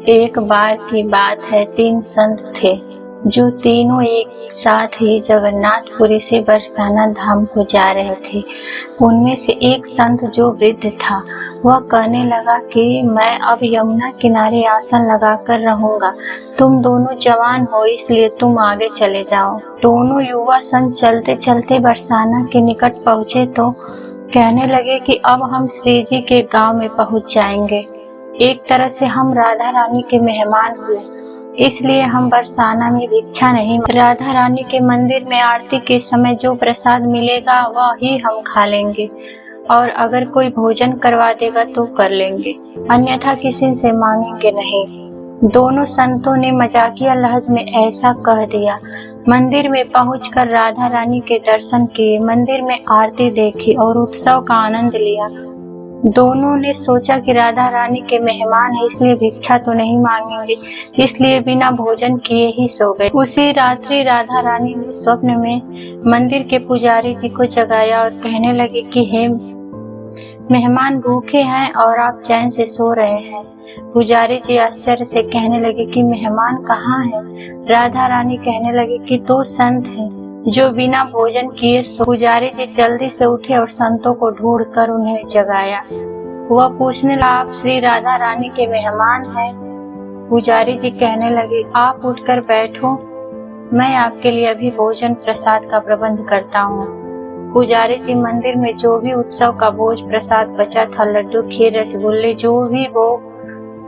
एक बार की बात है, 3 संत थे जो तीनों एक साथ ही जगन्नाथपुरी से बरसाना धाम को जा रहे थे। उनमें से एक संत जो वृद्ध था, वह कहने लगा कि मैं अब यमुना किनारे आसन लगाकर रहूंगा। तुम दोनों जवान हो, इसलिए तुम आगे चले जाओ। दोनों युवा संत चलते चलते बरसाना के निकट पहुंचे तो कहने लगे कि अब हम श्री जी के गांव में पहुंच जाएंगे। एक तरह से हम राधा रानी के मेहमान हुए, इसलिए हम बरसाना में भिक्षा नहीं, राधा रानी के मंदिर में आरती के समय जो प्रसाद मिलेगा वह ही हम खा लेंगे, और अगर कोई भोजन करवा देगा तो कर लेंगे, अन्यथा किसी से मांगेंगे नहीं। दोनों संतों ने मजाकिया लहज में ऐसा कह दिया। मंदिर में पहुंचकर राधा रानी के दर्शन किए, मंदिर में आरती देखी और उत्सव का आनंद लिया। दोनों ने सोचा कि राधा रानी के मेहमान है, इसलिए भिक्षा तो नहीं मांगेंगे, इसलिए बिना भोजन किए ही सो गए। उसी रात्रि राधा रानी ने स्वप्न में मंदिर के पुजारी जी को जगाया और कहने लगे कि हे मेहमान, भूखे हैं और आप चैन से सो रहे हैं। पुजारी जी आश्चर्य से कहने लगे कि मेहमान कहाँ है? राधा रानी कहने लगे कि 2 संत हैं जो बिना भोजन किए सो। पुजारी जी जल्दी से उठे और संतों को ढूंढकर उन्हें जगाया। वह पूछने लगा, आप श्री राधा रानी के मेहमान हैं? पुजारी जी कहने लगे, आप उठकर बैठो, मैं आपके लिए अभी भोजन प्रसाद का प्रबंध करता हूँ। पुजारी जी मंदिर में जो भी उत्सव का भोज प्रसाद बचा था, लड्डू, खीर, रसगुल्ले, जो भी वो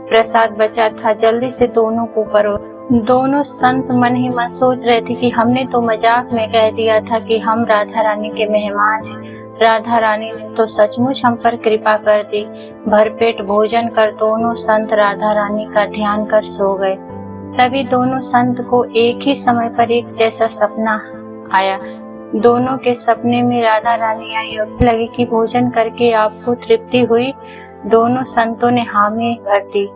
प्रसाद बचा था, जल्दी से दोनों को परो। दोनों संत मन ही मन सोच रहे थे कि हमने तो मजाक में कह दिया था कि हम राधा रानी के मेहमान हैं। राधा रानी ने तो सचमुच हम पर कृपा कर दी। भरपेट भोजन कर दोनों संत राधा रानी का ध्यान कर सो गए। तभी दोनों संत को एक ही समय पर एक जैसा सपना आया। दोनों के सपने में राधा रानी आई और लगी कि भोजन करके आपको तृप्ति हुई। दोनों संतों ने हामी भर दी।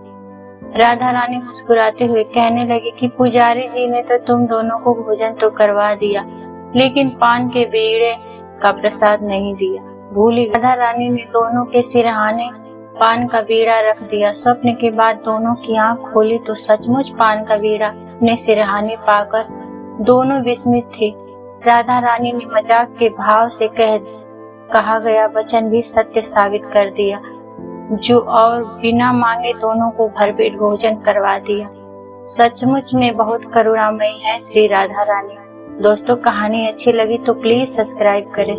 राधा रानी मुस्कुराते हुए कहने लगी कि पुजारी जी ने तो तुम दोनों को भोजन तो करवा दिया, लेकिन पान के बीड़े का प्रसाद नहीं दिया, भूली। राधा रानी ने दोनों के सिरहाने पान का बीड़ा रख दिया। स्वप्न के बाद दोनों की आंख खोली तो सचमुच पान का बीड़ा अपने सिरहाने पाकर दोनों विस्मित थे। राधा रानी ने मजाक के भाव से कहा गया वचन भी सत्य साबित कर दिया, जो और बिना मांगे दोनों को भरपेट भोजन करवा दिया। सचमुच में बहुत करुणामयी है श्री राधा रानी। दोस्तों, कहानी अच्छी लगी तो प्लीज सब्सक्राइब करें।